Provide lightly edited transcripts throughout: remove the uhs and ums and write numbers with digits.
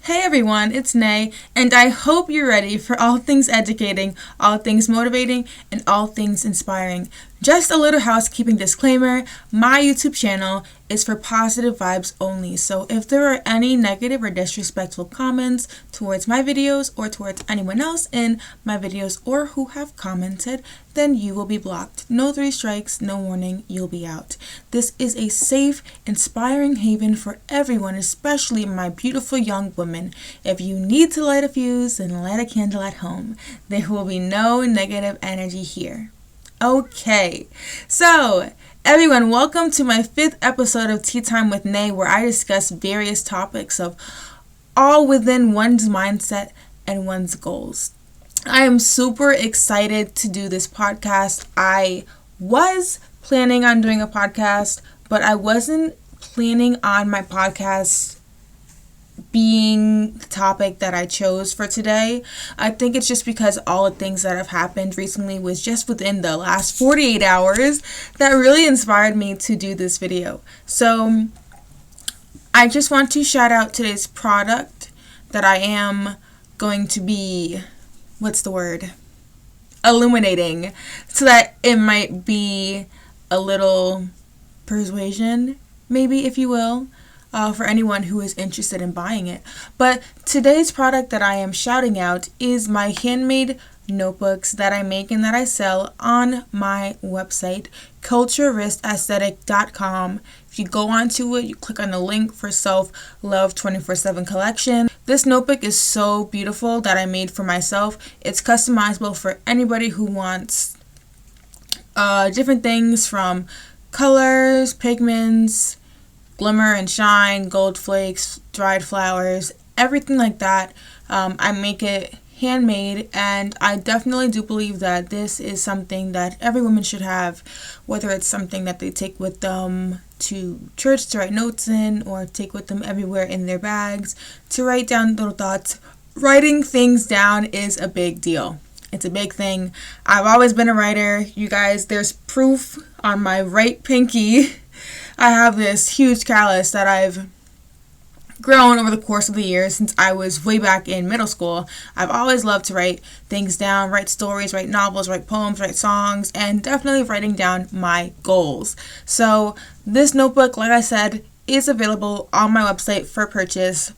Hey everyone, it's Nay, and I hope you're ready for all things educating, all things motivating, and all things inspiring. Just a little housekeeping disclaimer, my YouTube channel is for positive vibes only, so if there are any negative or disrespectful comments towards my videos or towards anyone else in my videos or who have commented, then you will be blocked. No 3 strikes, no warning, you'll be out. This is a safe, inspiring haven for everyone, especially my beautiful young women. If you need to light a fuse, then light a candle at home. There will be no negative energy here. Okay, so everyone, welcome to my 5th episode of Tea Time with Nay, where I discuss various topics of all within one's mindset and one's goals. I am super excited to do this podcast. I was planning on doing a podcast, but I wasn't planning on my podcast being the topic that I chose for today. I think it's just because all the things that have happened recently was just within the last 48 hours that really inspired me to do this video. So I just want to shout out today's product that I am going to be, illuminating, so that it might be a little persuasion, maybe, if you will, for anyone who is interested in buying it. But today's product that I am shouting out is my handmade notebooks that I make and that I sell on my website, cultureristaesthetic.com. If you go onto it, you click on the link for Self Love 24/7 collection. This notebook is so beautiful that I made for myself. It's customizable for anybody who wants different things from colors, pigments, glimmer and shine, gold flakes, dried flowers, everything like that. I make it handmade, and I definitely do believe that this is something that every woman should have, whether it's something that they take with them to church to write notes in, or take with them everywhere in their bags to write down little thoughts. Writing things down is a big deal. It's a big thing. I've always been a writer. You guys, there's proof on my right pinky. I have this huge callus that I've grown over the course of the years since I was way back in middle school. I've always loved to write things down, write stories, write novels, write poems, write songs, and definitely writing down my goals. So this notebook, like I said, is available on my website for purchase.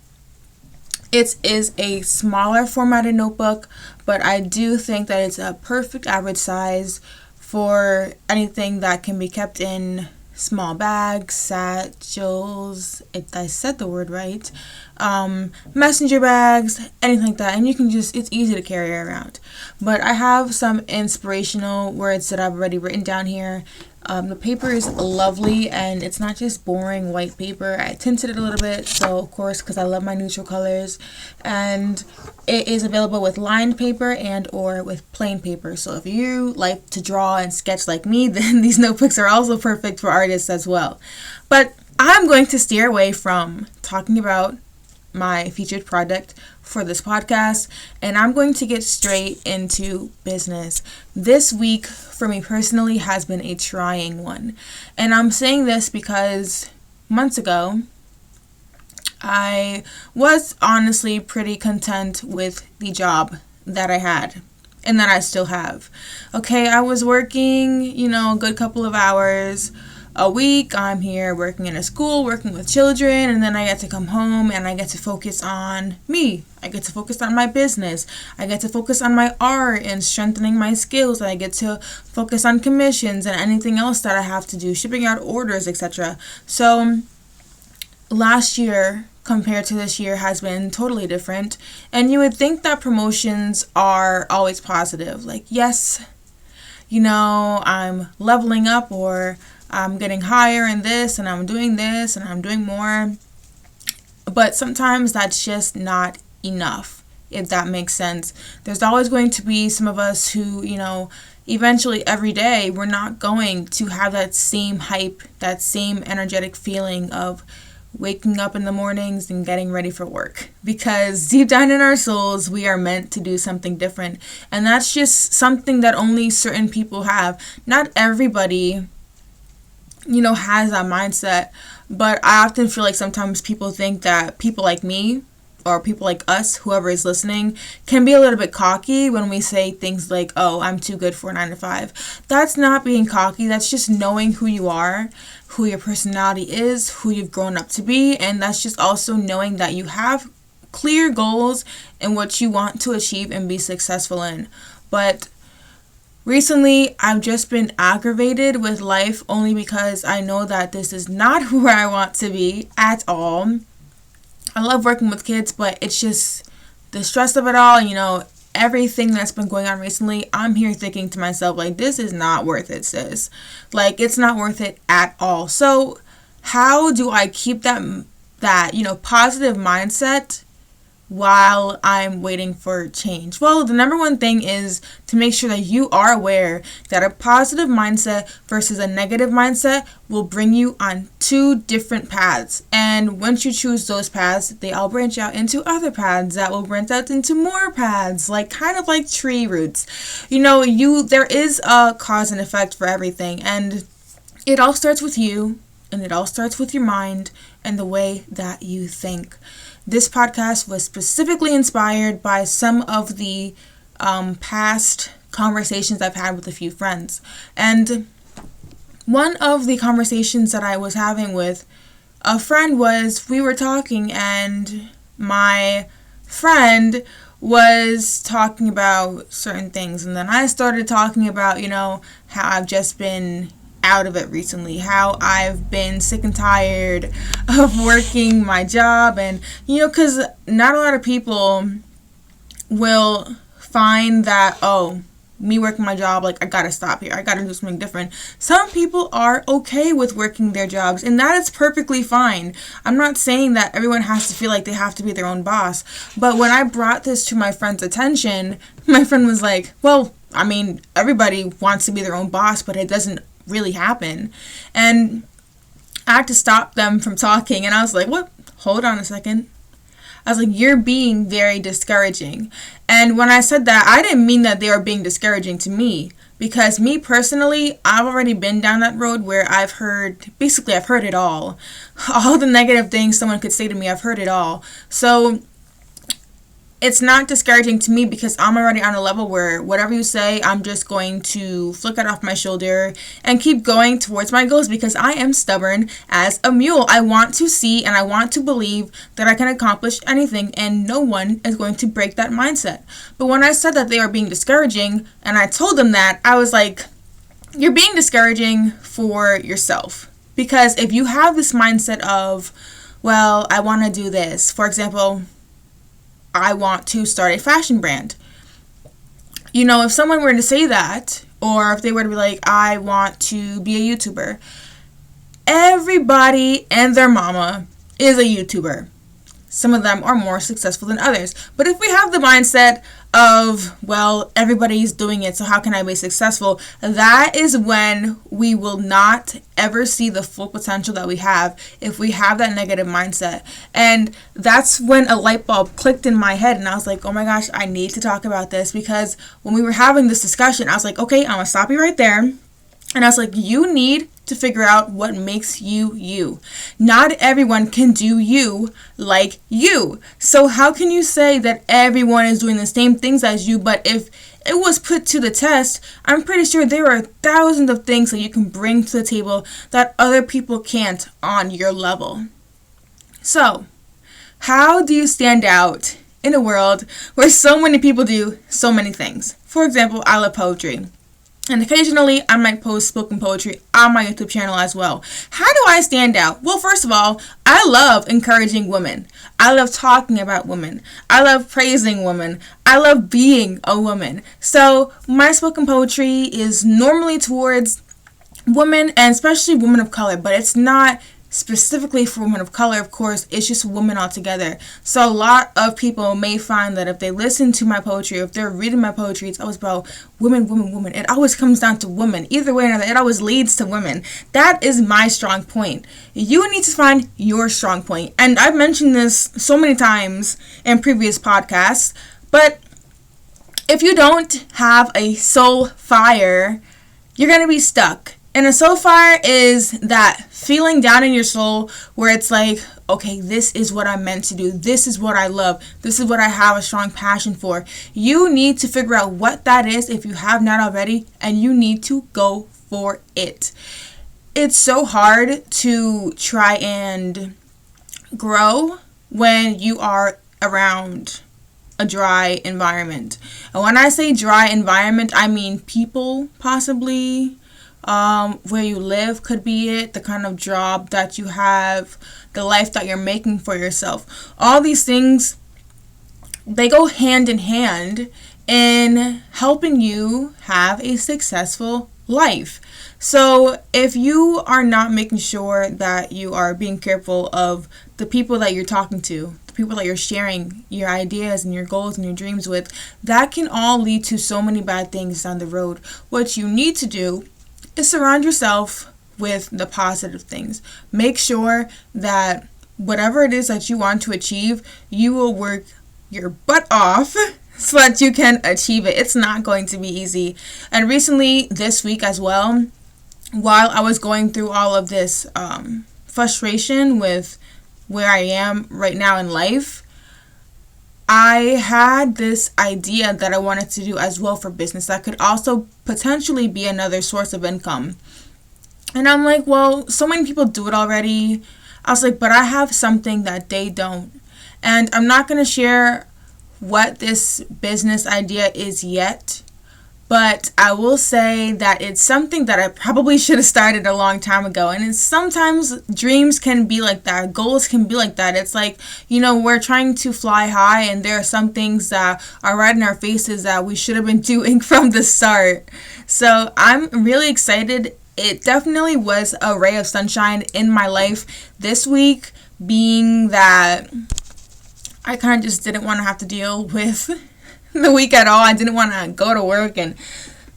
It is a smaller formatted notebook, but I do think that it's a perfect average size for anything that can be kept in small bags, satchels, if I said the word right, messenger bags, anything like that, and you can it's easy to carry around. But I have some inspirational words that I've already written down here. The paper is lovely, and it's not just boring white paper. I tinted it a little bit, so of course, because I love my neutral colors, and it is available with lined paper and or with plain paper. So if you like to draw and sketch like me, then these notebooks are also perfect for artists as well. But I'm going to steer away from talking about my featured product for this podcast, and I'm going to get straight into business. This week for me personally has been a trying one, and I'm saying this because months ago I was honestly pretty content with the job that I had and that I still have. Okay, I was working, a good couple of hours a week. I'm here working in a school, working with children, and then I get to come home and I get to focus on me. I get to focus on my business. I get to focus on my art and strengthening my skills. I get to focus on commissions and anything else that I have to do, shipping out orders, etc. So last year compared to this year has been totally different, and you would think that promotions are always positive. Like, yes, I'm leveling up, or I'm getting higher in this, and I'm doing this, and I'm doing more. But sometimes that's just not enough, if that makes sense. There's always going to be some of us who, eventually every day we're not going to have that same hype, that same energetic feeling of waking up in the mornings and getting ready for work, because deep down in our souls we are meant to do something different, and that's just something that only certain people have. Not everybody has that mindset, but I often feel like sometimes people think that people like me or people like us, whoever is listening, can be a little bit cocky when we say things like, oh, I'm too good for a 9 to 5. That's not being cocky. That's just knowing who you are, who your personality is, who you've grown up to be. And that's just also knowing that you have clear goals and what you want to achieve and be successful in. But recently, I've just been aggravated with life only because I know that this is not where I want to be at all. I love working with kids, but it's just the stress of it all, everything that's been going on recently. I'm here thinking to myself, like, this is not worth it, sis. Like, it's not worth it at all. So how do I keep that positive mindset while I'm waiting for change? Well, the number one thing is to make sure that you are aware that a positive mindset versus a negative mindset will bring you on two different paths. And once you choose those paths, they all branch out into other paths that will branch out into more paths, kind of like tree roots. There is a cause and effect for everything, and it all starts with you, and it all starts with your mind and the way that you think. This podcast was specifically inspired by some of the past conversations I've had with a few friends. And one of the conversations that I was having with a friend was, we were talking and my friend was talking about certain things. And then I started talking about, how I've just been out of it recently, how I've been sick and tired of working my job, and because not a lot of people will find that, oh, me working my job, I gotta stop here, I gotta do something different. Some people are okay with working their jobs, and that is perfectly fine. I'm not saying that everyone has to feel like they have to be their own boss, but when I brought this to my friend's attention, my friend was like, well, everybody wants to be their own boss, but it doesn't really happen. And I had to stop them from talking, and I was like, what? Hold on a second. I was like, you're being very discouraging. And when I said that, I didn't mean that they were being discouraging to me, because me personally, I've already been down that road where I've heard it all. All the negative things someone could say to me, I've heard it all. So it's not discouraging to me because I'm already on a level where whatever you say, I'm just going to flick it off my shoulder and keep going towards my goals, because I am stubborn as a mule. I want to see and I want to believe that I can accomplish anything, and no one is going to break that mindset. But when I said that they are being discouraging and I told them that, I was like, you're being discouraging for yourself. Because if you have this mindset of, well, I want to do this, for example, I want to start a fashion brand. If someone were to say that, or if they were to be like, I want to be a YouTuber, everybody and their mama is a YouTuber. Some of them are more successful than others. But if we have the mindset of, well, everybody's doing it, so how can I be successful? That is when we will not ever see the full potential that we have if we have that negative mindset. And that's when a light bulb clicked in my head, and I was like, oh my gosh, I need to talk about this, because when we were having this discussion, I was like, okay, I'm going to stop you right there. And I was like, you need to figure out what makes you you. Not everyone can do you like you. So how can you say that everyone is doing the same things as you? But if it was put to the test, I'm pretty sure there are thousands of things that you can bring to the table that other people can't on your level. So how do you stand out in a world where so many people do so many things? For example, I love poetry. And occasionally, I might post spoken poetry on my YouTube channel as well. How do I stand out? Well, first of all, I love encouraging women. I love talking about women. I love praising women. I love being a woman. So my spoken poetry is normally towards women, and especially women of color, but it's not specifically for women of color. Of course, it's just women altogether. So a lot of people may find that if they listen to my poetry, or if they're reading my poetry, it's always about women, women, women. It always comes down to women. Either way or another, it always leads to women. That is my strong point. You need to find your strong point. And I've mentioned this so many times in previous podcasts, but if you don't have a soul fire, you're going to be stuck. And a soul fire is that feeling down in your soul where it's like, okay, this is what I'm meant to do. This is what I love. This is what I have a strong passion for. You need to figure out what that is if you have not already, and you need to go for it. It's so hard to try and grow when you are around a dry environment. And when I say dry environment, I mean people, possibly. Where you live could be it, the kind of job that you have, the life that you're making for yourself. All these things, they go hand in hand in helping you have a successful life. So if you are not making sure that you are being careful of the people that you're talking to, the people that you're sharing your ideas and your goals and your dreams with, that can all lead to so many bad things down the road. What you need to do is surround yourself with the positive things. Make sure that whatever it is that you want to achieve, you will work your butt off so that you can achieve it. It's not going to be easy. And recently, this week as well, while I was going through all of this frustration with where I am right now in life, I had this idea that I wanted to do as well for business that could also potentially be another source of income. And I'm like, well, so many people do it already. I was like, but I have something that they don't. And I'm not going to share what this business idea is yet, but I will say that it's something that I probably should have started a long time ago. And it's sometimes dreams can be like that. Goals can be like that. It's like, we're trying to fly high, and there are some things that are right in our faces that we should have been doing from the start. So I'm really excited. It definitely was a ray of sunshine in my life this week, being that I kind of just didn't want to have to deal with the week at all. I didn't want to go to work and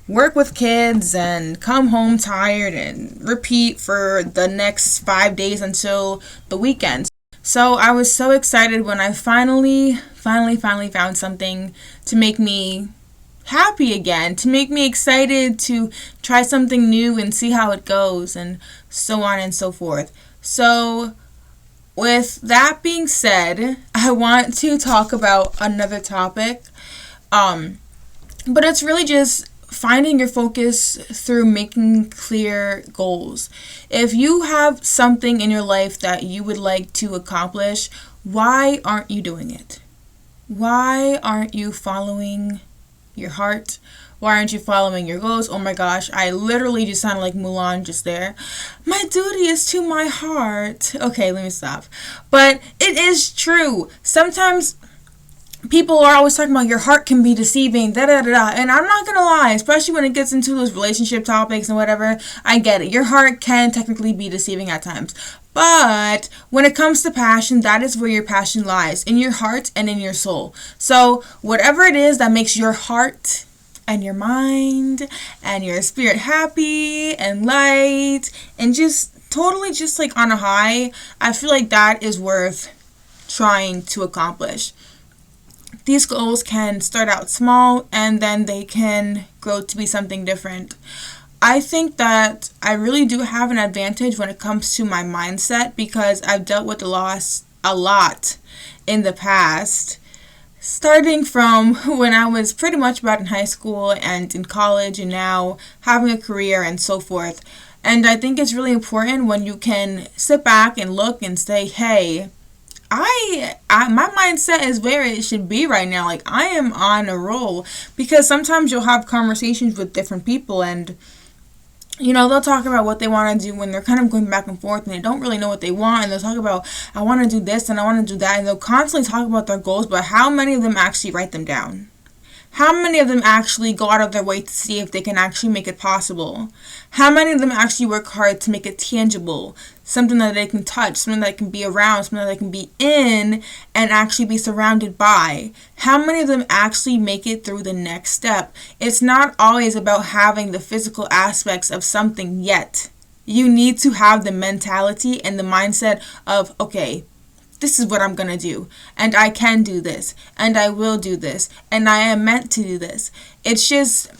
work with kids and come home tired and repeat for the next 5 days until the weekend. So I was so excited when I finally found something to make me happy again, to make me excited to try something new and see how it goes, and so on and so forth. So with that being said, I want to talk about another topic. But it's really just finding your focus through making clear goals. If you have something in your life that you would like to accomplish, why aren't you doing it? Why aren't you following your heart? Why aren't you following your goals? Oh my gosh, I literally just sounded like Mulan just there. My duty is to my heart. Okay, let me stop. But it is true. Sometimes people are always talking about your heart can be deceiving, and I'm not gonna lie, especially when it gets into those relationship topics and whatever. I get it. Your heart can technically be deceiving at times. But when it comes to passion, that is where your passion lies, in your heart and in your soul. So whatever it is that makes your heart and your mind and your spirit happy and light and just totally just like on a high, I feel like that is worth trying to accomplish. These goals can start out small and then they can grow to be something different. I think that I really do have an advantage when it comes to my mindset because I've dealt with the loss a lot in the past, starting from when I was pretty much about in high school and in college and now having a career and so forth. And I think it's really important when you can sit back and look and say, hey, my mindset is where it should be right now. Like, I am on a roll. Because sometimes you'll have conversations with different people and, they'll talk about what they want to do when they're kind of going back and forth and they don't really know what they want. And they'll talk about, I want to do this and I want to do that. And they'll constantly talk about their goals, but how many of them actually write them down? How many of them actually go out of their way to see if they can actually make it possible? How many of them actually work hard to make it tangible? Something that they can touch, something that can be around, something that they can be in and actually be surrounded by. How many of them actually make it through the next step? It's not always about having the physical aspects of something yet. You need to have the mentality and the mindset of, okay, this is what I'm going to do, and I can do this, and I will do this, and I am meant to do this. It's just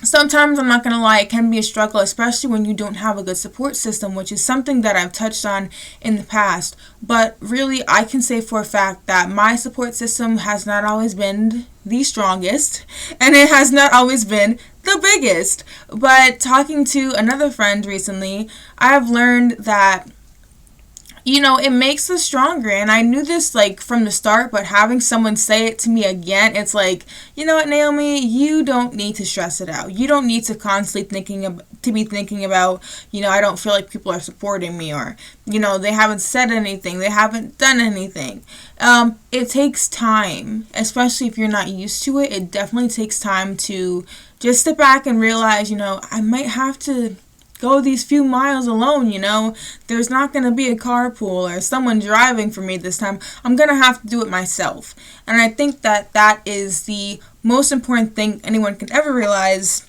sometimes, I'm not going to lie, it can be a struggle, especially when you don't have a good support system, which is something that I've touched on in the past. But really, I can say for a fact that my support system has not always been the strongest, and it has not always been the biggest. But talking to another friend recently, I have learned that it makes us stronger. And I knew this like from the start, but having someone say it to me again, it's like, you know what, Naomi, you don't need to stress it out. You don't need to constantly be thinking about, I don't feel like people are supporting me, or, they haven't said anything, they haven't done anything. It takes time, especially if you're not used to it. It definitely takes time to just step back and realize, I might have to go these few miles alone, There's not going to be a carpool or someone driving for me this time. I'm going to have to do it myself. And I think that that is the most important thing anyone can ever realize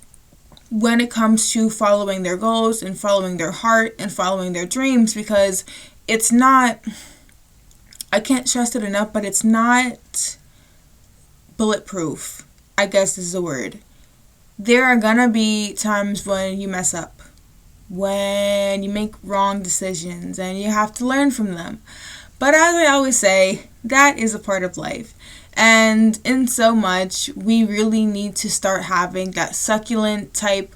when it comes to following their goals and following their heart and following their dreams, because it's not, I can't stress it enough, but it's not bulletproof, I guess is the word. There are going to be times when you mess up, when you make wrong decisions, and you have to learn from them. But as I always say, that is a part of life. And in so much, we really need to start having that succulent type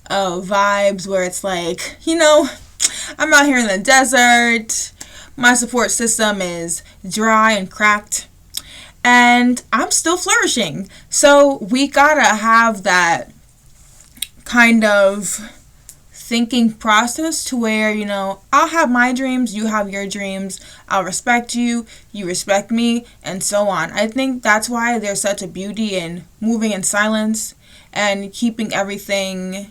of vibes where it's like, I'm out here in the desert, my support system is dry and cracked, and I'm still flourishing. So we gotta have that kind of thinking process to where, I'll have my dreams, you have your dreams, I'll respect you, you respect me, and so on. I think that's why there's such a beauty in moving in silence and keeping everything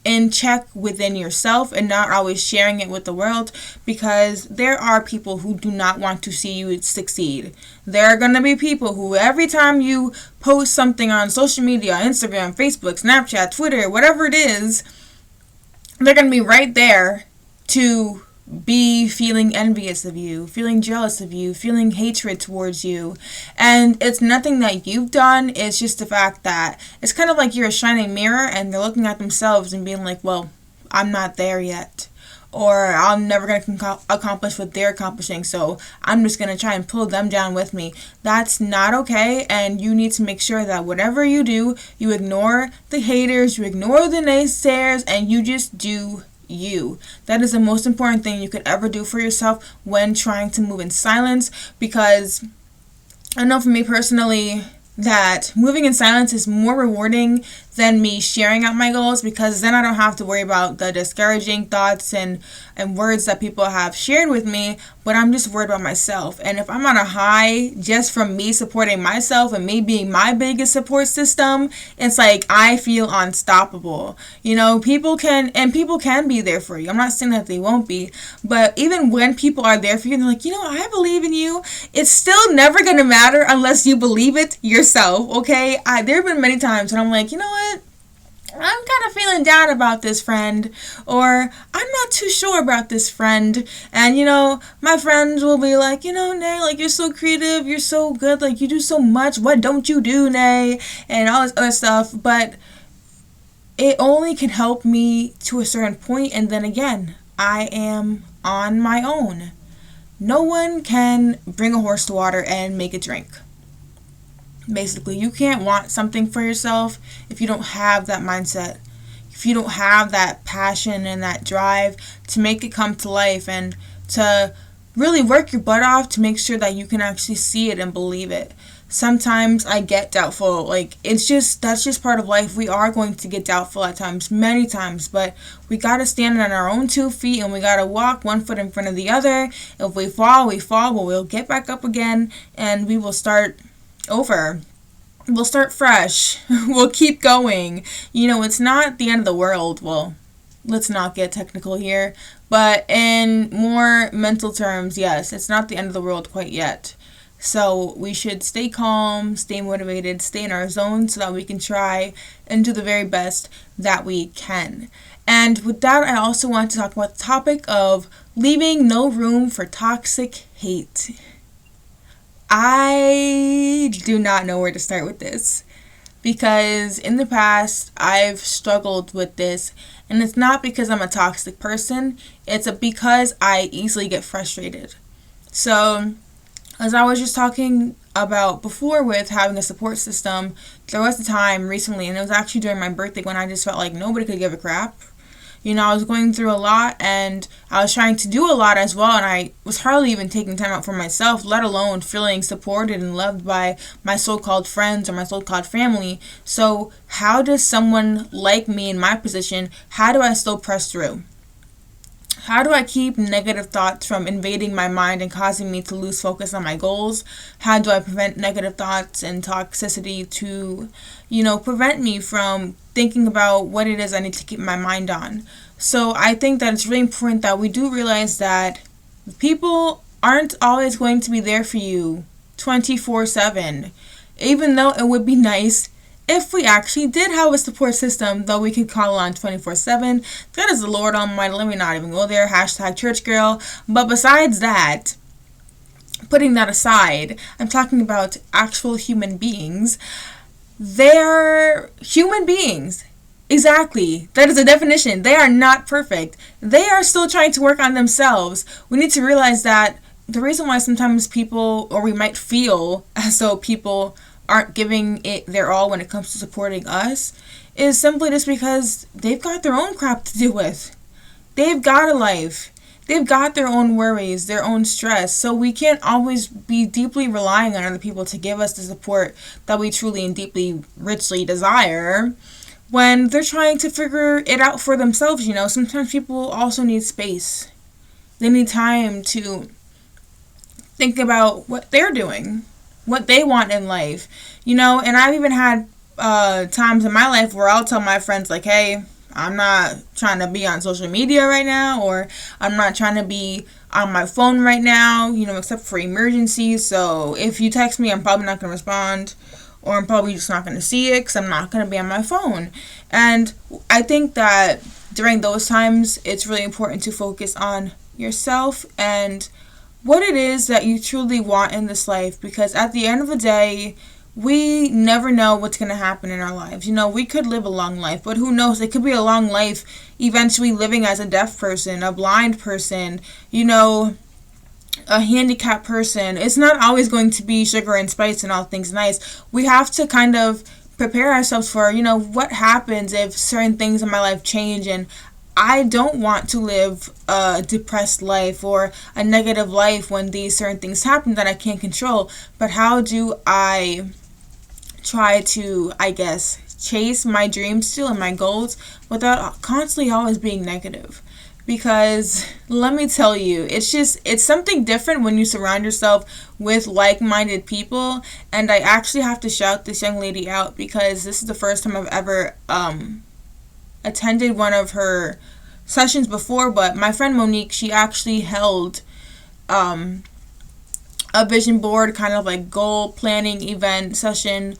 in check within yourself and not always sharing it with the world, because there are people who do not want to see you succeed. There are going to be people who every time you post something on social media, Instagram, Facebook, Snapchat, Twitter, whatever it is, they're going to be right there to be feeling envious of you, feeling jealous of you, feeling hatred towards you. And it's nothing that you've done. It's just the fact that it's kind of like you're a shining mirror and they're looking at themselves and being like, well, I'm not there yet. Or I'm never going to accomplish what they're accomplishing, so I'm just going to try and pull them down with me. That's not okay, and you need to make sure that whatever you do, you ignore the haters, you ignore the naysayers, and you just do you. That is the most important thing you could ever do for yourself when trying to move in silence, because I know for me personally that moving in silence is more rewarding than me sharing out my goals, because then I don't have to worry about the discouraging thoughts and words that people have shared with me, but I'm just worried about myself. And if I'm on a high just from me supporting myself and me being my biggest support system, it's like I feel unstoppable. People can be there for you. I'm not saying that they won't be, but even when people are there for you, they're like, I believe in you, it's still never going to matter unless you believe it yourself, okay? There have been many times when I'm like, you know what? I'm kind of feeling down about this friend, or I'm not too sure about this friend, and my friends will be like, Nay, like, you're so creative, you're so good, like, you do so much, what don't you do, Nay, and all this other stuff, but it only can help me to a certain point, and then again, I am on my own. No one can bring a horse to water and make it drink. Basically, you can't want something for yourself if you don't have that mindset, if you don't have that passion and that drive to make it come to life and to really work your butt off to make sure that you can actually see it and believe it. Sometimes I get doubtful, that's just part of life. We are going to get doubtful at times, many times, but we gotta stand on our own 2 feet and we gotta walk 1 foot in front of the other. If we fall, but we'll get back up again and we will start over. We'll start fresh. We'll keep going. It's not the end of the world. Well, let's not get technical here. But in more mental terms, yes, it's not the end of the world quite yet. So we should stay calm, stay motivated, stay in our zone so that we can try and do the very best that we can. And with that, I also want to talk about the topic of leaving no room for toxic hate. I do not know where to start with this. because in the past I've struggled with this, and it's not because I'm a toxic person, it's because I easily get frustrated. So as I was just talking about before with having a support system, there was a time recently, and it was actually during my birthday, when I just felt like nobody could give a crap. You know, I was going through a lot, and I was trying to do a lot as well, and I was hardly even taking time out for myself, let alone feeling supported and loved by my so-called friends or my so-called family. So how does someone like me in my position, how do I still press through? How do I keep negative thoughts from invading my mind and causing me to lose focus on my goals? How do I prevent negative thoughts and toxicity to, prevent me from thinking about what it is I need to keep my mind on? So I think that it's really important that we do realize that people aren't always going to be there for you 24/7. Even though it would be nice if we actually did have a support system that we could call on 24/7. God is the Lord Almighty. Let me not even go there. Hashtag church girl. But besides that, putting that aside, I'm talking about actual human beings. They're human beings. Exactly. That is the definition. They are not perfect. They are still trying to work on themselves. We need to realize that the reason why sometimes people, or we might feel as though people aren't giving it their all when it comes to supporting us, is simply just because they've got their own crap to deal with. They've got a life. They've got their own worries, their own stress. So we can't always be deeply relying on other people to give us the support that we truly and deeply, richly desire when they're trying to figure it out for themselves. Sometimes people also need space. They need time to think about what they're doing, what they want in life, and I've even had times in my life where I'll tell my friends, like, hey, I'm not trying to be on social media right now, or I'm not trying to be on my phone right now, except for emergencies. So if you text me, I'm probably not going to respond, or I'm probably just not going to see it because I'm not going to be on my phone. And I think that during those times, it's really important to focus on yourself and what it is that you truly want in this life, because at the end of the day, we never know what's going to happen in our lives. We could live a long life, but who knows? It could be a long life eventually living as a deaf person, a blind person, a handicapped person. It's not always going to be sugar and spice and all things nice. We have to kind of prepare ourselves for, what happens if certain things in my life change, and I don't want to live a depressed life or a negative life when these certain things happen that I can't control. But how do I try to, chase my dreams still and my goals without constantly always being negative? Because let me tell you, it's something different when you surround yourself with like-minded people. And I actually have to shout this young lady out, because this is the first time I've ever attended one of her sessions before, but my friend Monique, she actually held a vision board kind of like goal planning event session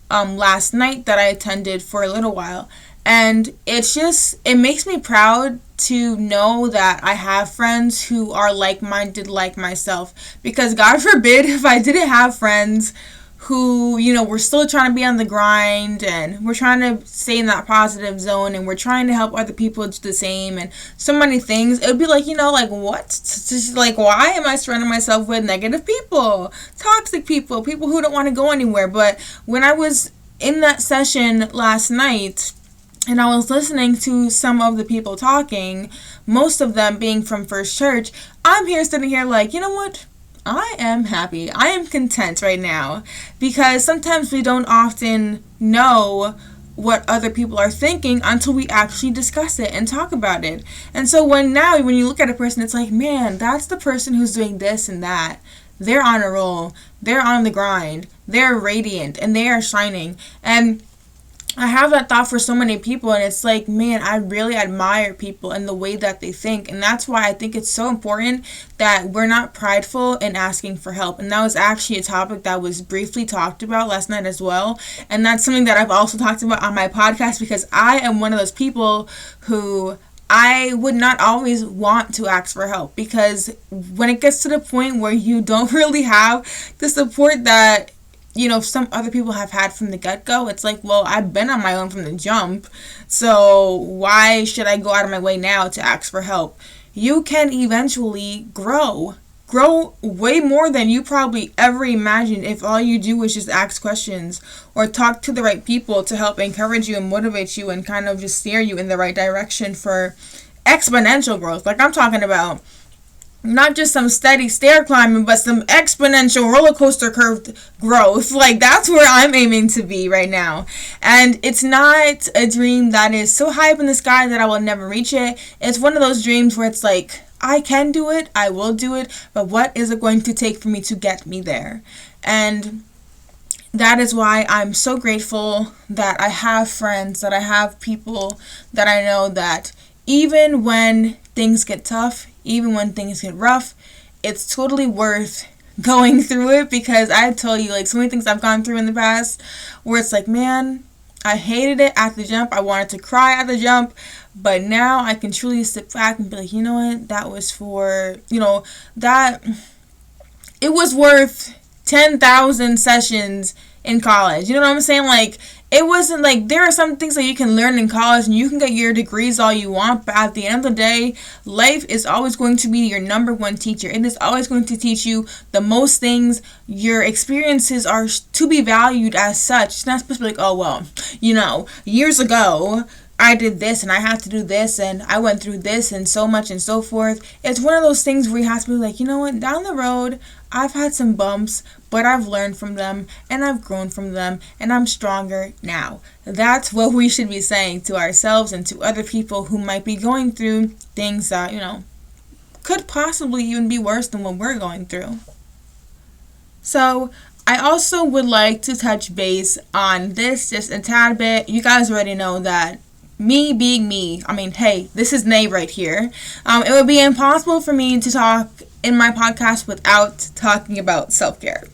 last night that I attended for a little while. And it makes me proud to know that I have friends who are like-minded like myself, because God forbid if I didn't have friends who, we're still trying to be on the grind, and we're trying to stay in that positive zone, and we're trying to help other people do the same, and so many things. It would be like, what? Just like, why am I surrounding myself with negative people, toxic people, people who don't want to go anywhere? But when I was in that session last night, and I was listening to some of the people talking, most of them being from First Church, I'm sitting here like, you know what? I am happy. I am content right now, because sometimes we don't often know what other people are thinking until we actually discuss it and talk about it. And so when you look at a person, it's like, man, that's the person who's doing this and that. They're on a roll. They're on the grind. They're radiant and they are shining. And I have that thought for so many people, and it's like, man, I really admire people and the way that they think. And that's why I think it's so important that we're not prideful in asking for help. And that was actually a topic that was briefly talked about last night as well. And that's something that I've also talked about on my podcast, because I am one of those people who I would not always want to ask for help, because when it gets to the point where you don't really have the support that some other people have had from the get-go. It's like, well, I've been on my own from the jump, so why should I go out of my way now to ask for help? You can eventually grow way more than you probably ever imagined if all you do is just ask questions or talk to the right people to help encourage you and motivate you and kind of just steer you in the right direction for exponential growth. Like, I'm talking about not just some steady stair climbing, but some exponential roller coaster curved growth. Like, that's where I'm aiming to be right now. And it's not a dream that is so high up in the sky that I will never reach it. It's one of those dreams where it's like, I can do it, I will do it, but what is it going to take for me to get me there? And that is why I'm so grateful that I have friends, that I have people that I know that even when things get tough, even when things get rough, it's totally worth going through it, because I tell you, like, so many things I've gone through in the past where it's like, man, I hated it at the jump. I wanted to cry at the jump, but now I can truly sit back and be like, you know what, that was for, that it was worth 10,000 sessions in college. You know what I'm saying? Like, it wasn't like, there are some things that you can learn in college and you can get your degrees all you want, but at the end of the day, life is always going to be your number one teacher. It is always going to teach you the most things. Your experiences are to be valued as such. It's not supposed to be like, oh, well, years ago, I did this and I had to do this and I went through this and so much and so forth. It's one of those things where you have to be like, you know what, down the road, I've had some bumps, but I've learned from them and I've grown from them and I'm stronger now. That's what we should be saying to ourselves and to other people who might be going through things that, could possibly even be worse than what we're going through. So I also would like to touch base on this just a tad bit. You guys already know that me being me, hey, this is Nae right here. It would be impossible for me to talk in my podcast without talking about self-care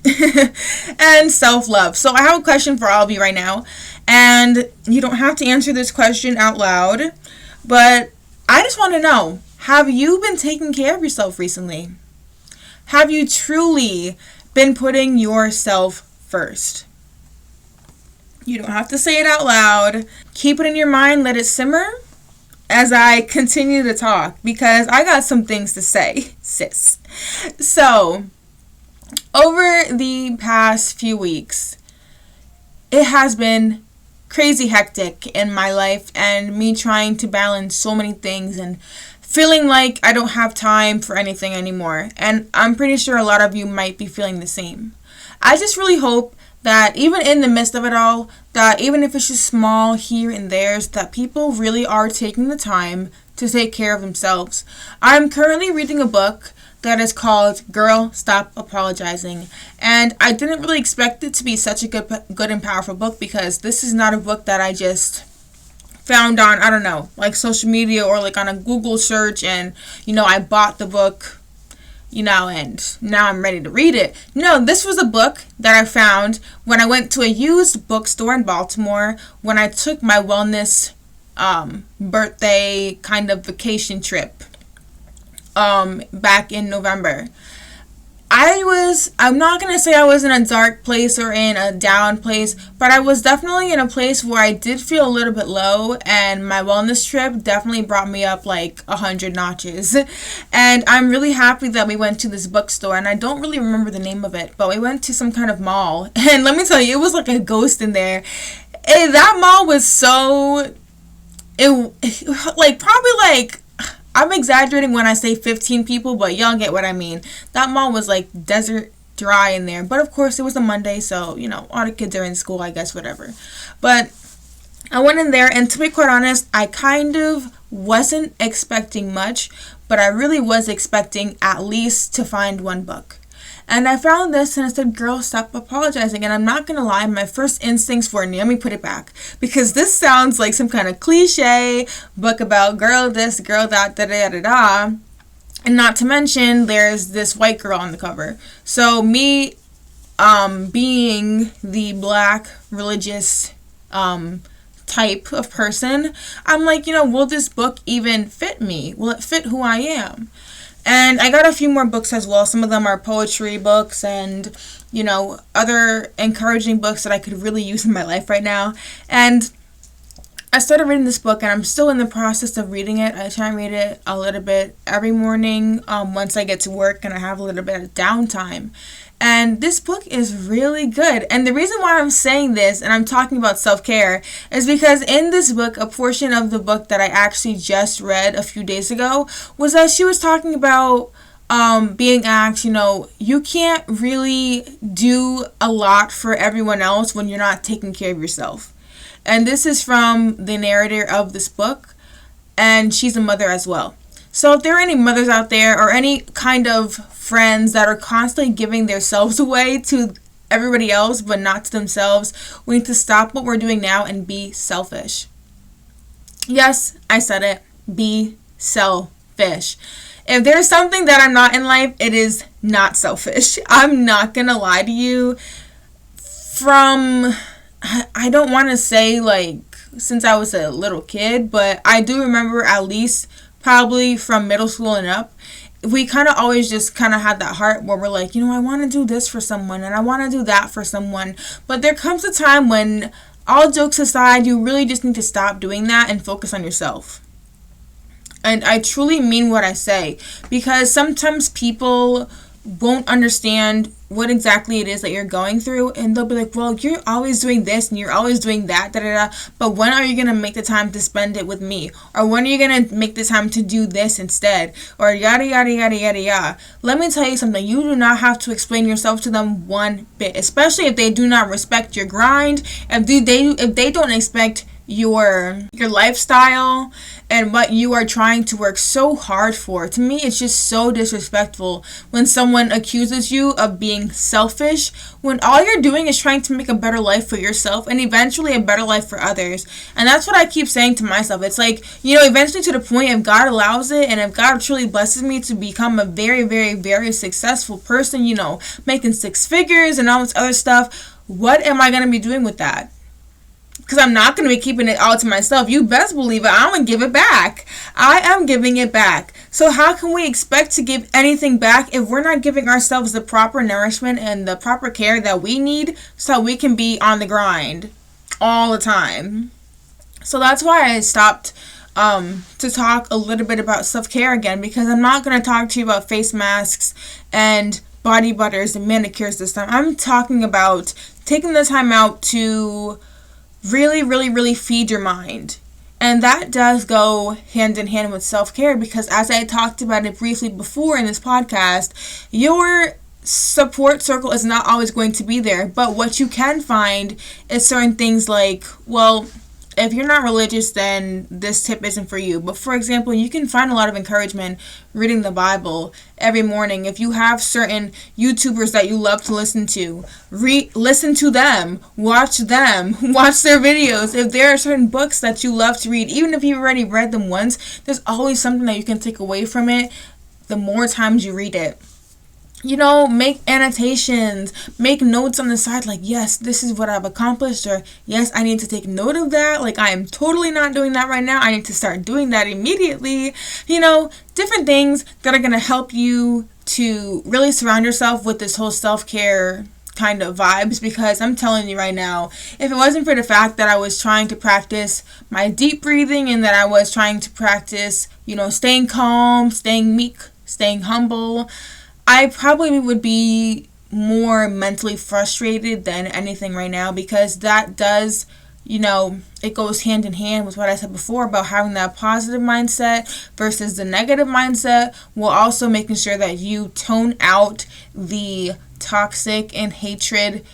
and self-love. So I have a question for all of you right now, and you don't have to answer this question out loud, but I just want to know, have you been taking care of yourself recently? Have you truly been putting yourself first? You don't have to say it out loud. Keep it in your mind, let it simmer as I continue to talk, because I got some things to say, sis. So, over the past few weeks, it has been crazy hectic in my life and me trying to balance so many things and feeling like I don't have time for anything anymore. And I'm pretty sure a lot of you might be feeling the same. I just really hope that even in the midst of it all, that even if it's just small here and there, that people really are taking the time to take care of themselves. I'm currently reading a book that is called Girl, Stop Apologizing. And I didn't really expect it to be such a good and powerful book, because this is not a book that I just found on, I don't know, like social media or like on a Google search and, I bought the book, and now I'm ready to read it. No, this was a book that I found when I went to a used bookstore in Baltimore when I took my wellness birthday kind of vacation trip back in November. I'm not going to say I was in a dark place or in a down place, but I was definitely in a place where I did feel a little bit low, and my wellness trip definitely brought me up like 100 notches. And I'm really happy that we went to this bookstore, and I don't really remember the name of it, but we went to some kind of mall, and let me tell you, it was like a ghost in there. And that mall was I'm exaggerating when I say 15 people, but y'all get what I mean. That mall was like desert dry in there. But of course, it was a Monday, so, all the kids are in school, I guess, whatever. But I went in there, and to be quite honest, I kind of wasn't expecting much, but I really was expecting at least to find one book. And I found this, and it said, Girl, Stop Apologizing. And I'm not going to lie, my first instincts were, let me put it back. Because this sounds like some kind of cliche book about girl this, girl that, da-da-da-da-da. And not to mention, there's this white girl on the cover. So me being the black religious type of person, I'm like, will this book even fit me? Will it fit who I am? And I got a few more books as well. Some of them are poetry books and, other encouraging books that I could really use in my life right now. And I started reading this book, and I'm still in the process of reading it. I try and read it a little bit every morning once I get to work and I have a little bit of downtime. And this book is really good. And the reason why I'm saying this and I'm talking about self-care is because in this book, a portion of the book that I actually just read a few days ago was that she was talking about being asked, you can't really do a lot for everyone else when you're not taking care of yourself. And this is from the narrator of this book, and she's a mother as well. So if there are any mothers out there or any kind of friends that are constantly giving themselves away to everybody else but not to themselves, we need to stop what we're doing now and be selfish. Yes, I said it. Be selfish. If there's something that I'm not in life, it is not selfish. I'm not going to lie to you. I don't want to say since I was a little kid, but I do remember at least probably from middle school and up, we kind of always just kind of had that heart where we're like, I want to do this for someone and I want to do that for someone. But there comes a time when, all jokes aside, you really just need to stop doing that and focus on yourself. And I truly mean what I say, because sometimes people won't understand what exactly it is that you're going through, and they'll be like, well, you're always doing this and you're always doing that, but when are you going to make the time to spend it with me? Or when are you going to make the time to do this instead? Or yada, yada, yada, yada, yada. Let me tell you something. You do not have to explain yourself to them one bit, especially if they do not respect your grind, if they don't expect your lifestyle and what you are trying to work so hard for. To me, it's just so disrespectful when someone accuses you of being selfish when all you're doing is trying to make a better life for yourself and eventually a better life for others. And that's what I keep saying to myself. It's like, eventually to the point, if God allows it and if God truly blesses me to become a very, very, very successful person, making 6 figures and all this other stuff, what am I going to be doing with that? Because I'm not going to be keeping it all to myself. You best believe it. I'm going to give it back. I am giving it back. So how can we expect to give anything back if we're not giving ourselves the proper nourishment and the proper care that we need so we can be on the grind all the time? So that's why I stopped to talk a little bit about self-care again, because I'm not going to talk to you about face masks and body butters and manicures this time. I'm talking about taking the time out to really, really, really feed your mind. And that does go hand in hand with self-care, because as I talked about it briefly before in this podcast, your support circle is not always going to be there. But what you can find is certain things like, well, if you're not religious, then this tip isn't for you. But for example, you can find a lot of encouragement reading the Bible every morning. If you have certain YouTubers that you love to listen to, listen to them, watch their videos. If there are certain books that you love to read, even if you've already read them once, there's always something that you can take away from it the more times you read it. Make annotations, make notes on the side, like, yes, this is what I've accomplished, or yes, I need to take note of that. Like, I am totally not doing that right now. I need to start doing that immediately. Different things that are going to help you to really surround yourself with this whole self-care kind of vibes, because I'm telling you right now, if it wasn't for the fact that I was trying to practice my deep breathing and that I was trying to practice, staying calm, staying meek, staying humble, I probably would be more mentally frustrated than anything right now, because that does, it goes hand in hand with what I said before about having that positive mindset versus the negative mindset, while also making sure that you tone out the toxic and hatred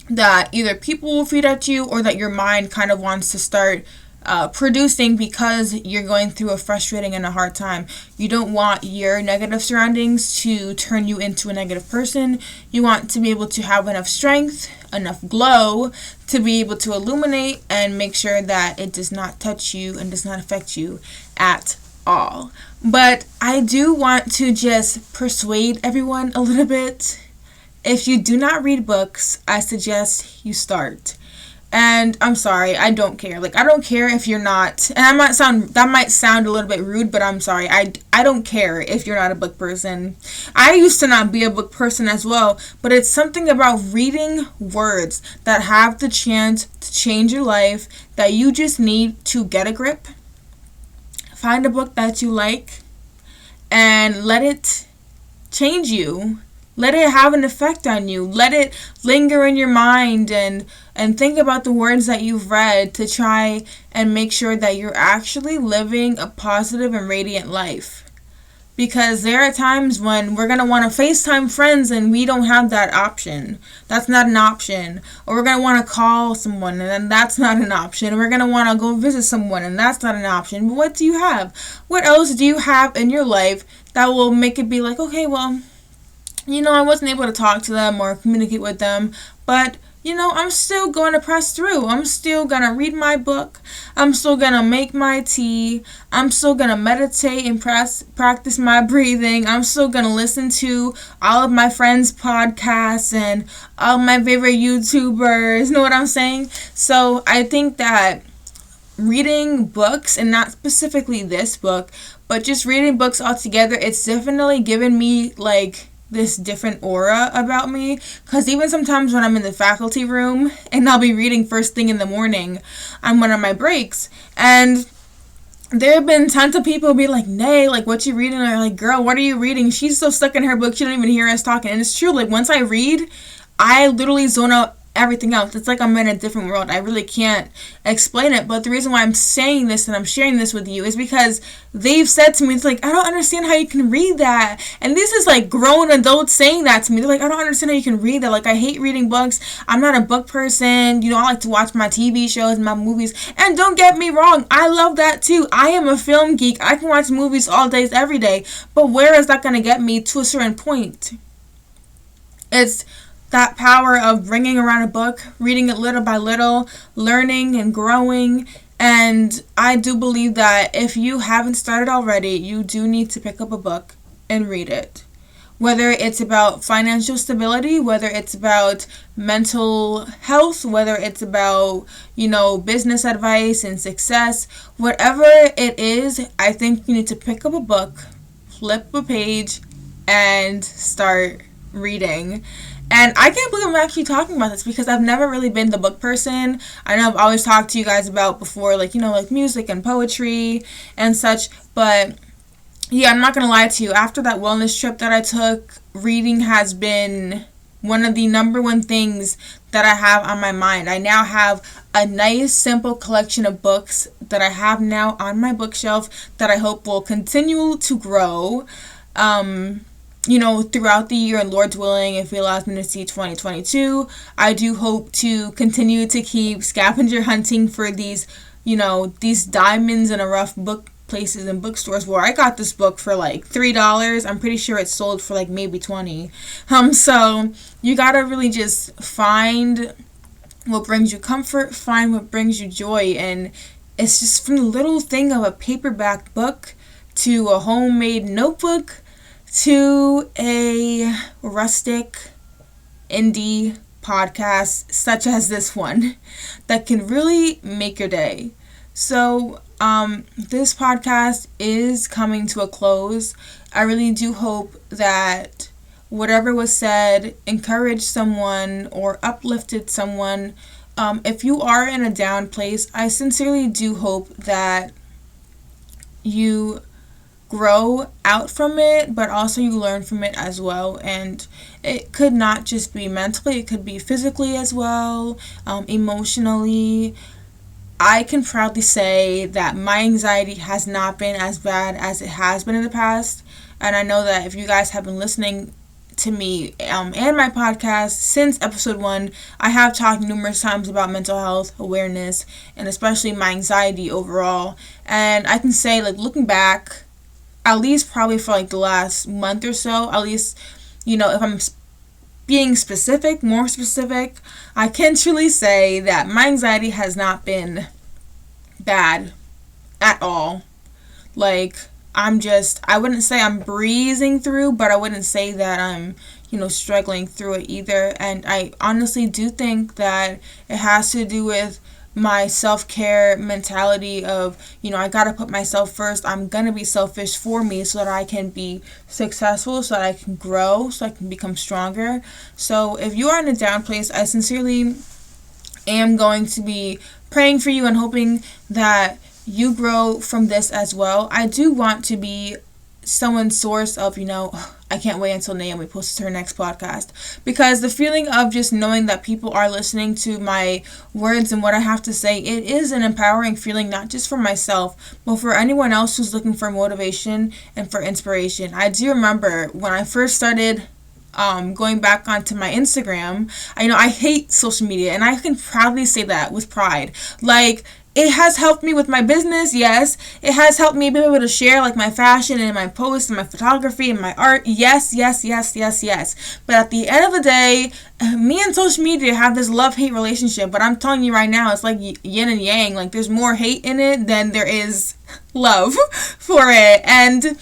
that either people will feed at you or that your mind kind of wants to start producing because you're going through a frustrating and a hard time. You don't want your negative surroundings to turn you into a negative person. You want to be able to have enough strength, enough glow to be able to illuminate and make sure that it does not touch you and does not affect you at all. But I do want to just persuade everyone a little bit. If you do not read books, I suggest you start. And I'm sorry, I don't care. Like, I don't care if you're not, and that might sound a little bit rude, but I'm sorry. I don't care if you're not a book person. I used to not be a book person as well, but it's something about reading words that have the chance to change your life that you just need to get a grip. Find a book that you like and let it change you. Let it have an effect on you. Let it linger in your mind and think about the words that you've read to try and make sure that you're actually living a positive and radiant life. Because there are times when we're going to want to FaceTime friends and we don't have that option. That's not an option. Or we're going to want to call someone and then that's not an option. Or we're going to want to go visit someone and that's not an option. But what do you have? What else do you have in your life that will make it be like, okay, well, I wasn't able to talk to them or communicate with them, but, I'm still going to press through. I'm still going to read my book. I'm still going to make my tea. I'm still going to meditate and practice my breathing. I'm still going to listen to all of my friends' podcasts and all of my favorite YouTubers. You know what I'm saying? So I think that reading books, and not specifically this book, but just reading books altogether, it's definitely given me, this different aura about me, because even sometimes when I'm in the faculty room and I'll be reading first thing in the morning on one of my breaks, and there have been tons of people be like, "Nay, what you reading?" Or like, "Girl, what are you reading?" She's so stuck in her book she don't even hear us talking. And it's true, once I read, I literally zone out everything else. It's like I'm in a different world. I really can't explain it, but the reason why I'm saying this and I'm sharing this with you is because they've said to me, it's like, I don't understand how you can read that. And this is grown adults saying that to me. They're like, I don't understand how you can read that. I hate reading books. I'm not a book person. I like to watch my TV shows and my movies. And don't get me wrong, I love that too. I am a film geek. I can watch movies all days, every day. But where is that going to get me to a certain point? It's that power of bringing around a book, reading it little by little, learning and growing. And I do believe that if you haven't started already, you do need to pick up a book and read it. Whether it's about financial stability, whether it's about mental health, whether it's about, business advice and success, whatever it is, I think you need to pick up a book, flip a page, and start reading. And I can't believe I'm actually talking about this because I've never really been the book person. I know I've always talked to you guys about before, music and poetry and such. But yeah, I'm not going to lie to you. After that wellness trip that I took, reading has been one of the number one things that I have on my mind. I now have a nice, simple collection of books that I have now on my bookshelf that I hope will continue to grow. Throughout the year, and Lord's willing, if He allows me to see 2022, I do hope to continue to keep scavenger hunting for these diamonds in a rough book places and bookstores where I got this book for $3. I'm pretty sure it sold for maybe $20. So you gotta really just find what brings you comfort, find what brings you joy, and it's just from the little thing of a paperback book to a homemade notebook to a rustic indie podcast such as this one that can really make your day. So this podcast is coming to a close. I really do hope that whatever was said encouraged someone or uplifted someone. If you are in a down place, I sincerely do hope that you grow out from it, but also you learn from it as well. And it could not just be mentally, it could be physically as well, emotionally. I can proudly say that my anxiety has not been as bad as it has been in the past. And I know that if you guys have been listening to me and my podcast since episode 1, I have talked numerous times about mental health awareness and especially my anxiety overall. And I can say, looking back, at least probably for the last month or so, at least, if I'm being more specific, I can truly say that my anxiety has not been bad at all. I wouldn't say I'm breezing through, but I wouldn't say that I'm, struggling through it either. And I honestly do think that it has to do with my self-care mentality of, I gotta put myself first. I'm gonna be selfish for me so that I can be successful, so that I can grow, so I can become stronger. So if you are in a down place, I sincerely am going to be praying for you and hoping that you grow from this as well. I do want to be someone's source of, I can't wait until NAOMI posts her next podcast, because the feeling of just knowing that people are listening to my words and what I have to say, it is an empowering feeling, not just for myself, but for anyone else who's looking for motivation and for inspiration. I do remember when I first started going back onto my Instagram, I hate social media, and I can proudly say that with pride. Like, it has helped me with my business, yes. It has helped me be able to share my fashion and my posts and my photography and my art, yes. But at the end of the day, me and social media have this love-hate relationship. But I'm telling you right now, it's like yin and yang. Like, there's more hate in it than there is love for it. And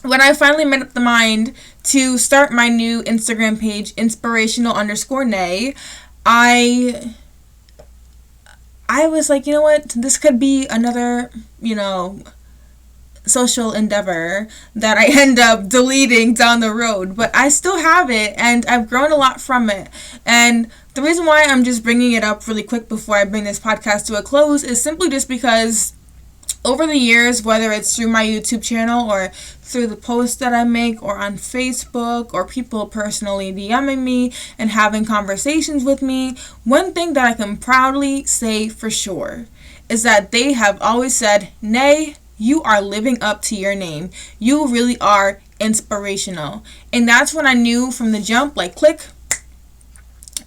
when I finally made up the mind to start my new Instagram page, inspirational_nae, I was like, you know what, this could be another, social endeavor that I end up deleting down the road. But I still have it, and I've grown a lot from it. And the reason why I'm just bringing it up really quick before I bring this podcast to a close is simply just because over the years, whether it's through my YouTube channel or through the posts that I make or on Facebook or people personally DMing me and having conversations with me, one thing that I can proudly say for sure is that they have always said, "Nae, you are living up to your name. You really are inspirational." And that's when I knew from the jump, click,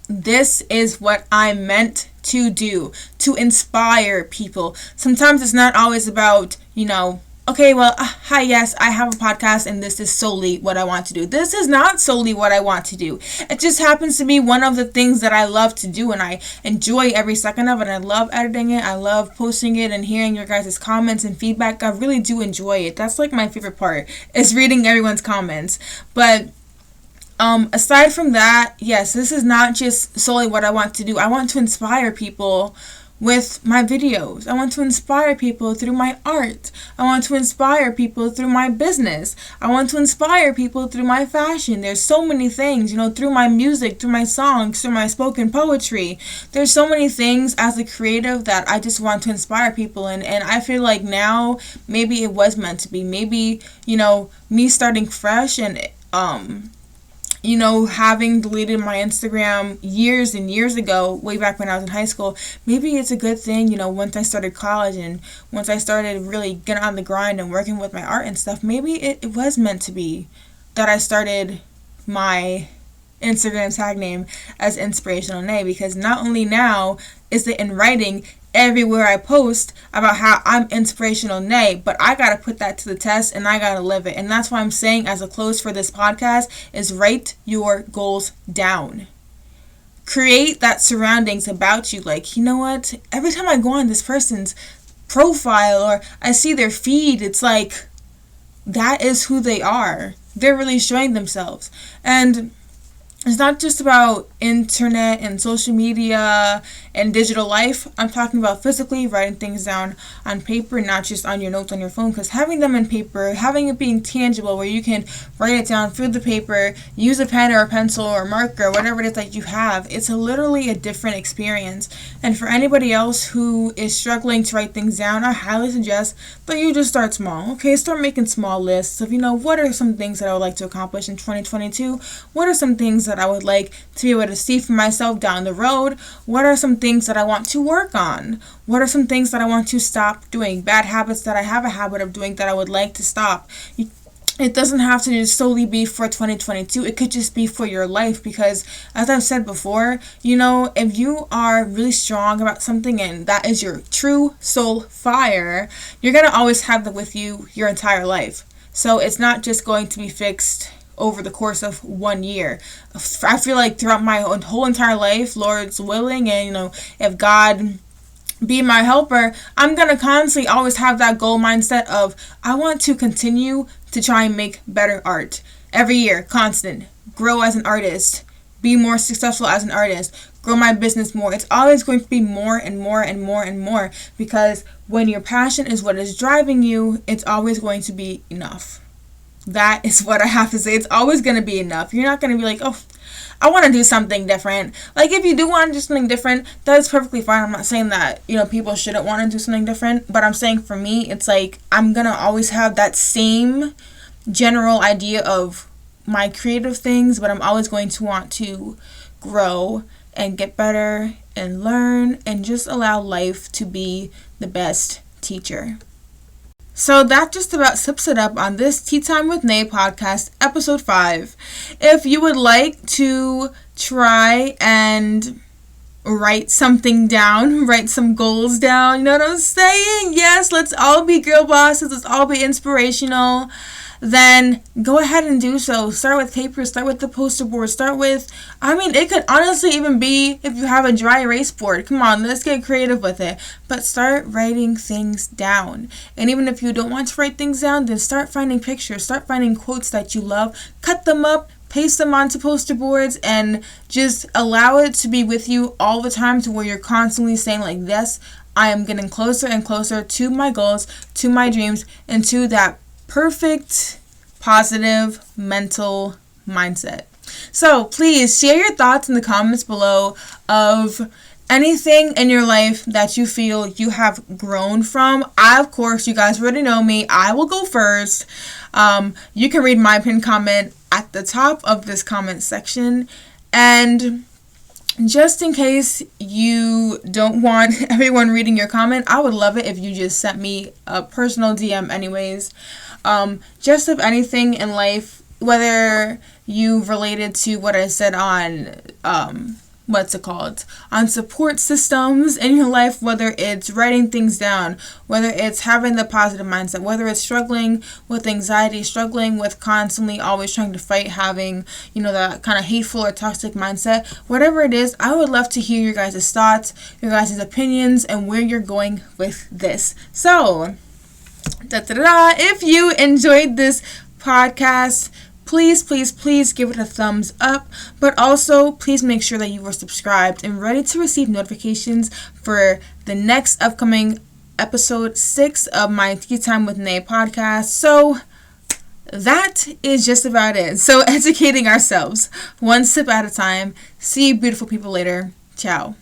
this is what I'm meant to do, to inspire people. Sometimes it's not always about, okay, well, hi, yes, I have a podcast and this is solely what I want to do. This is not solely what I want to do. It just happens to be one of the things that I love to do, and I enjoy every second of it. I love editing it. I love posting it and hearing your guys' comments and feedback. I really do enjoy it. That's my favorite part, is reading everyone's comments. But aside from that, yes, this is not just solely what I want to do. I want to inspire people with my videos. I want to inspire people through my art. I want to inspire people through my business. I want to inspire people through my fashion. There's so many things, through my music, through my songs, through my spoken poetry. There's so many things as a creative that I just want to inspire people in. And I feel like now maybe it was meant to be. Maybe, me starting fresh and having deleted my Instagram years and years ago, way back when I was in high school, maybe it's a good thing, once I started college and once I started really getting on the grind and working with my art and stuff, maybe it was meant to be that I started my Instagram tag name as INSPIRATIONALNAE, because not only now is it in writing everywhere I post about how I'm INSPIRATIONALNAE, but I gotta put that to the test and I gotta live it. And that's why I'm saying as a close for this podcast is write your goals down. Create that surroundings about you. You know what? Every time I go on this person's profile or I see their feed, it's like, that is who they are. They're really showing themselves. And it's not just about internet and social media and digital life. I'm talking about physically writing things down on paper, not just on your notes on your phone, because having them in paper, having it being tangible where you can write it down through the paper, use a pen or a pencil or a marker, whatever it is that you have, it's literally a different experience. And for anybody else who is struggling to write things down, I highly suggest that you just start small. Okay, start making small lists of, what are some things that I would like to accomplish in 2022? What are some things that I would like to be able to see for myself down the road? What are some things that I want to work on? What are some things that I want to stop doing? Bad habits that I have a habit of doing that I would like to stop. It doesn't have to just solely be for 2022. It could just be for your life, because as I've said before, if you are really strong about something and that is your true soul fire, you're going to always have that with you your entire life. So it's not just going to be fixed over the course of 1 year. I feel like throughout my whole entire life, Lord's willing, and if God be my helper, I'm going to constantly always have that goal mindset of I want to continue to try and make better art every year, constant. grow as an artist, be more successful as an artist, grow my business more. It's always going to be more and more and more and more, because when your passion is what is driving you, it's always going to be enough. That is what I have to say. It's always going to be enough. You're not going to be like, oh, I want to do something different. Like, if you do want to do something different, that is perfectly fine. I'm not saying that, people shouldn't want to do something different. But I'm saying for me, it's like I'm going to always have that same general idea of my creative things, but I'm always going to want to grow and get better and learn and just allow life to be the best teacher. So that just about sums it up on this Tea Time with Nae podcast, episode 5. If you would like to try and write something down, write some goals down, you know what I'm saying? Yes, let's all be girl bosses, let's all be inspirational. Then go ahead and do so. Start with paper, start with the poster board, it could honestly even be if you have a dry erase board. Come on, let's get creative with it. But start writing things down. And even if you don't want to write things down, then start finding pictures, start finding quotes that you love, cut them up, paste them onto poster boards, and just allow it to be with you all the time, to where you're constantly saying like, yes, I am getting closer and closer to my goals, to my dreams, and to that perfect, positive, mental mindset. So please share your thoughts in the comments below of anything in your life that you feel you have grown from. Of course, you guys already know me. I will go first. You can read my pinned comment at the top of this comment section. And just in case you don't want everyone reading your comment, I would love it if you just sent me a personal DM anyways. Just of anything in life, whether you related to what I said on, on support systems in your life, whether it's writing things down, whether it's having the positive mindset, whether it's struggling with anxiety, struggling with constantly always trying to fight, having, that kind of hateful or toxic mindset, whatever it is, I would love to hear your guys' thoughts, your guys' opinions, and where you're going with this. So, if you enjoyed this podcast, please give it a thumbs up, but also please make sure that you are subscribed and ready to receive notifications for the next upcoming episode 6 of my Tea Time with Nae podcast. So that is just about it. So educating ourselves one sip at a time. See you beautiful people later. Ciao.